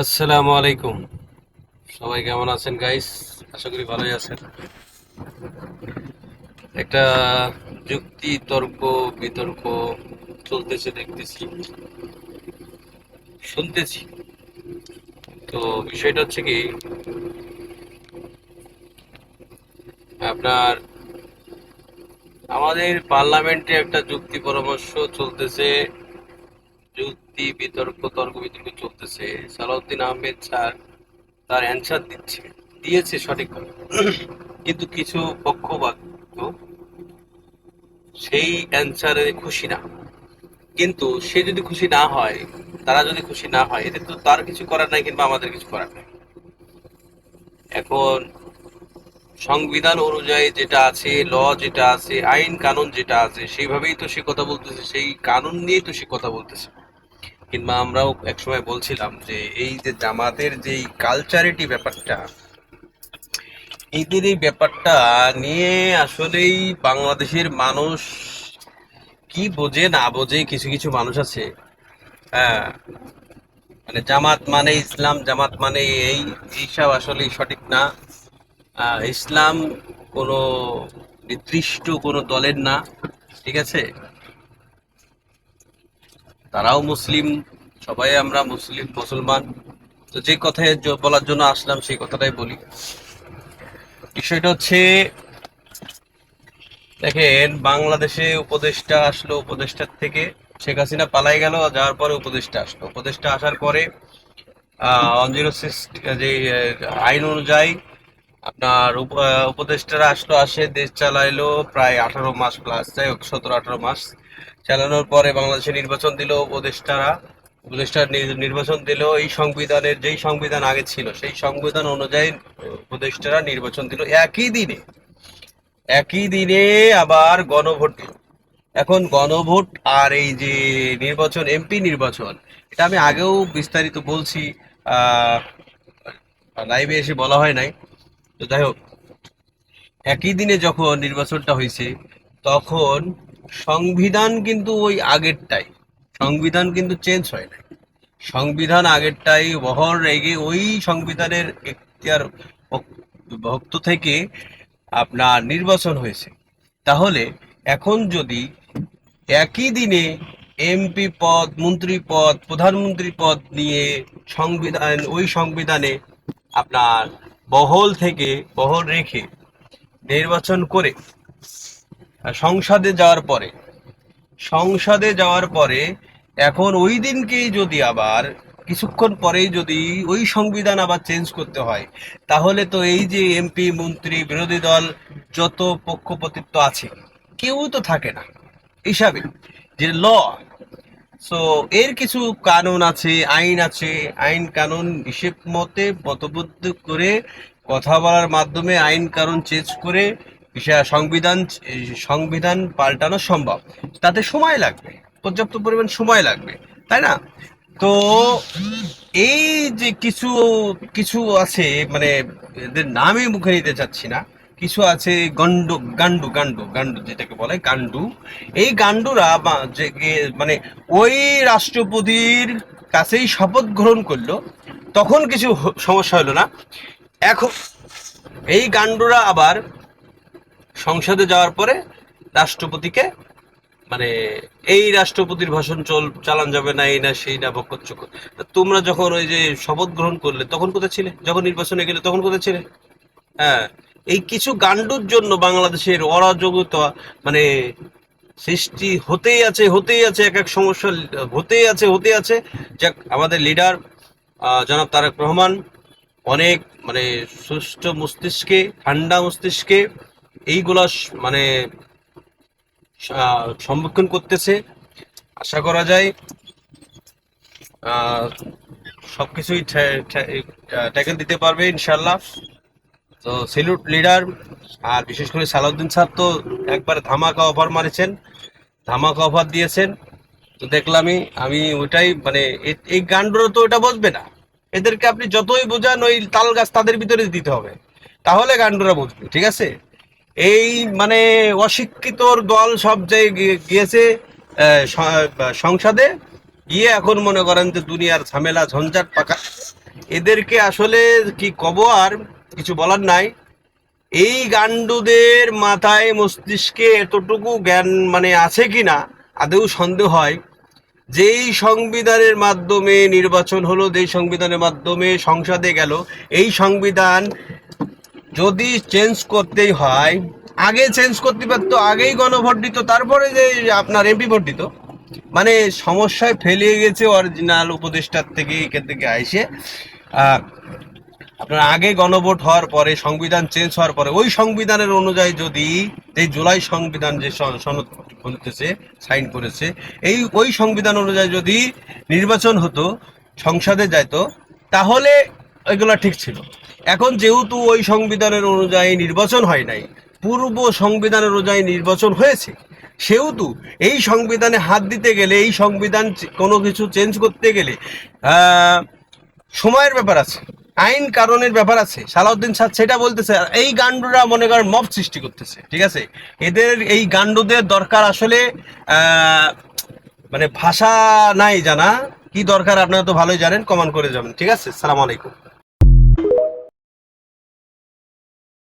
আসসালামু আলাইকুম। সবাই কেমন আছেন গাইস? আশা করি ভালোই আছেন। একটা যুক্তি তর্ক বিতর্ক চলতেছে দেখতেছি, শুনতেছি। তো বিষয়টা হচ্ছে কি, আপনার আমাদের পার্লামেন্টে একটা যুক্তি পরামর্শ চলতেছে, যুক্তি বিতর্ক তর্ক বিতর্ক চলতেছে। সালাউদ্দিন আহমেদ স্যার তার অ্যান্সার দিয়েছে সঠিকভাবে, কিন্তু কিছু পক্ষপাত সেই অ্যান্সারে খুশি না। কিন্তু সে যদি খুশি না হয়, তারা যদি খুশি না হয়, এতে তো তার কিছু করার নাই কিংবা আমাদের কিছু করার নাই। এখন সংবিধান অনুযায়ী যেটা আছে, যেটা আছে, আইন কানুন যেটা আছে, সেইভাবেই তো সে কথা বলতেছে, সেই কানুন নিয়েই তো সে কথা বলতেছে। কিংবা আমরাও একসময় বলছিলাম যে এই যে জামাতের যেই কালচারিটি ব্যাপারটা, এদের এই ব্যাপারটা নিয়ে আসলেই বাংলাদেশের মানুষ কি বোঝে না বোঝে, কিছু কিছু মানুষ আছে। হ্যাঁ, মানে জামাত মানে ইসলাম, জামাত মানে এই এইসব আসলে সঠিক না। ইসলাম কোনো নির্দিষ্ট কোনো দলের না, ঠিক আছে? তারাও মুসলিম, সবাই আমরা মুসলিম মুসলমান। তো যে কথায় বলার জন্য আসলাম সেই কথাটাই বলি। বিষয়টা হচ্ছে, দেখেন, বাংলাদেশে উপদেষ্টা আসলো, উপদেষ্টার থেকে শেখ হাসিনা পালাই গেল, যাওয়ার পরে উপদেষ্টা আসলো, উপদেষ্টা আসার পরে 106 যে আইন অনুযায়ী আপনার উপদেষ্টারা আসলো, আসে দেশ চালাইলো প্রায় 18 মাস প্লাস, যাই হোক 17-18 মাস চালানোর পরে বাংলাদেশে নির্বাচন দিল উপদেষ্টারা। উপদেষ্টার নির্বাচন দিল এই সংবিধানের, যেই সংবিধান আগে ছিল সেই সংবিধান অনুযায়ী উপদেষ্টারা নির্বাচন দিল একই দিনে আবার গণভোট দিল। এখন গণভোট আর এই যে নির্বাচন, এমপি নির্বাচন, এটা আমি আগেও বিস্তারিত বলছি, আহ লাইভে এসে বলা হয় নাই। তো যাই হোক, একই দিনে যখন নির্বাচনটা হয়েছে, তখন সংবিধান কিন্তু ওই আগেরটাই, সংবিধান কিন্তু চেঞ্জ হয় নাই। সংবিধান আগেরটাই বহাল রেখে ওই সংবিধানের এখতিয়ার ভক্ত থেকে আপনার নির্বাচন হয়েছে। তাহলে এখন যদি একই দিনে এমপি পদ, মন্ত্রী পদ, প্রধানমন্ত্রী পদ নিয়ে ওই সংবিধানে আপনার বহল রেখে নির্বাচন করে সংসদে যাওয়ার পরে সংসদে যাওয়ার পরে এখন ওই দিনকেই যদি আবার কিছুক্ষণ পরেই যদি ওই সংবিধান আবার চেঞ্জ করতে হয়, তাহলে তো এই যে এমপি মন্ত্রী বিরোধী দল যত পক্ষপাতিত্ব আছে, কেউ তো থাকে না হিসাবে, যে সো এর কিছু কানুন আছে, আইন আছে, আইন কানুন হিসেব মতে মতবদ্ধ করে কথা বলার মাধ্যমে আইন কানুন চেঞ্জ করে সংবিধান পাল্টানো সম্ভব। তাতে সময় লাগবে, পর্যাপ্ত পরিমাণ সময় লাগবে, তাই না? তো এই যে কিছু কিছু আছে, মানে এদের নামই মুখে নিতে চাচ্ছি না, কিছু আছে গন্ডু, গান্ডু গান্ডু গান্ডু যেটাকে বলে গান্ডু। এই গান্ডুরা মানে ওই রাষ্ট্রপতির কাছেই শপথ গ্রহণ করলো, তখন কিছু সমস্যা হলো না। এখন এই গান্ডুরা আবার সংসদে যাওয়ার পরে রাষ্ট্রপতিকে, মানে এই রাষ্ট্রপতির ভাষণ চালান যাবে না, এই না সেই না, বকচ্চক। তোমরা যখন ওই যে শপথ গ্রহণ করলে তখন কোথায় ছিলে? যখন নির্বাচনে গেলে তখন কোথায় ছিলে? হ্যাঁ, এই কিছু গান্ডুর জন্য বাংলাদেশের অরাজকতা মানে সৃষ্টি হতেই আছে, এক এক সমস্যা হতেই আছে। যাক, আমাদের লিডার জনাব তারেক রহমান অনেক, মানে সুষ্ঠু মস্তিষ্কে, ঠান্ডা মস্তিষ্কে এইগুলা মানে সম্মুখীন করতেছে। আশা করা যায় আহ, সবকিছুই ট্যাকেল দিতে পারবে ইনশাল্লাহ। তো সেলুট লিডার। আর বিশেষ করে সালাউদ্দিন স্যার তো একবারে ধামাকা অফার মারেছেন, ধামাকা অফার দিয়েছেন। তো দেখলামই আমি ওইটাই, মানে এই গান্ডুরা তো ওটা বসবে না। এদেরকে আপনি যতই বোঝান, ওই তাল গাছ তাদের ভিতরে দিতে হবে, তাহলে গান্ডুরা বুঝবে, ঠিক আছে? এই মানে অশিক্ষিতর দল সব জায়গায় গিয়েছে সংসদে গিয়ে, এখন মনে করেন যে দুনিয়ার ঝামেলা ঝঞ্ঝাট পাকা এদেরকে আসলে কি কব, আর কিছু বলার নাই। এই গান্ডুদের মাথায় মস্তিষ্কে এতটুকু জ্ঞান মানে আছে কিনা আদৌ সন্দেহ হয়। যেই সংবিধানের মাধ্যমে নির্বাচন হলো, যেই সংবিধানের মাধ্যমে সংসদে গেল, এই সংবিধান যদি চেঞ্জ করতেই হয় আগে চেঞ্জ করতে পারতো, আগেই গণভোট দিত, তারপরে যে আপনার এমপি ভোট দিত। মানে সমস্যায় ফেলে গেছে অরিজিনাল উপদেষ্টার থেকে এখান থেকে আইসে। আপনার আগে গণভোট হওয়ার পরে সংবিধান চেঞ্জ হওয়ার পরে ওই সংবিধানের অনুযায়ী যদি এই জুলাই সংবিধান যে সনদ বলতেছে সাইন করেছে, এই ওই সংবিধান অনুযায়ী যদি নির্বাচন হতো, সংসদে যাইতো, তাহলে এগুলো ঠিক ছিল। এখন যেহেতু ওই সংবিধানের অনুযায়ী নির্বাচন হয় নাই, পূর্ব সংবিধানের অনুযায়ী নির্বাচন হয়েছে, সেহেতু এই সংবিধানে হাত দিতে গেলে, এই সংবিধান কোনো কিছু চেঞ্জ করতে গেলে সময়ের ব্যাপার আছে, আইন কারণের ব্যাপার আছে। সালাউদ্দিন স্যার সেটা বলতেছে, আর এই গান্ডুরা মনে করেন মব সৃষ্টি করতেছে। ঠিক আছে, এদের এই গান্ডুদের দরকার আসলে মানে ভাষা নাই জানা কি দরকার, আপনারা তো ভালোই জানেন, কমেন্ট করে যাবেন। ঠিক আছে, সালাম আলাইকুম।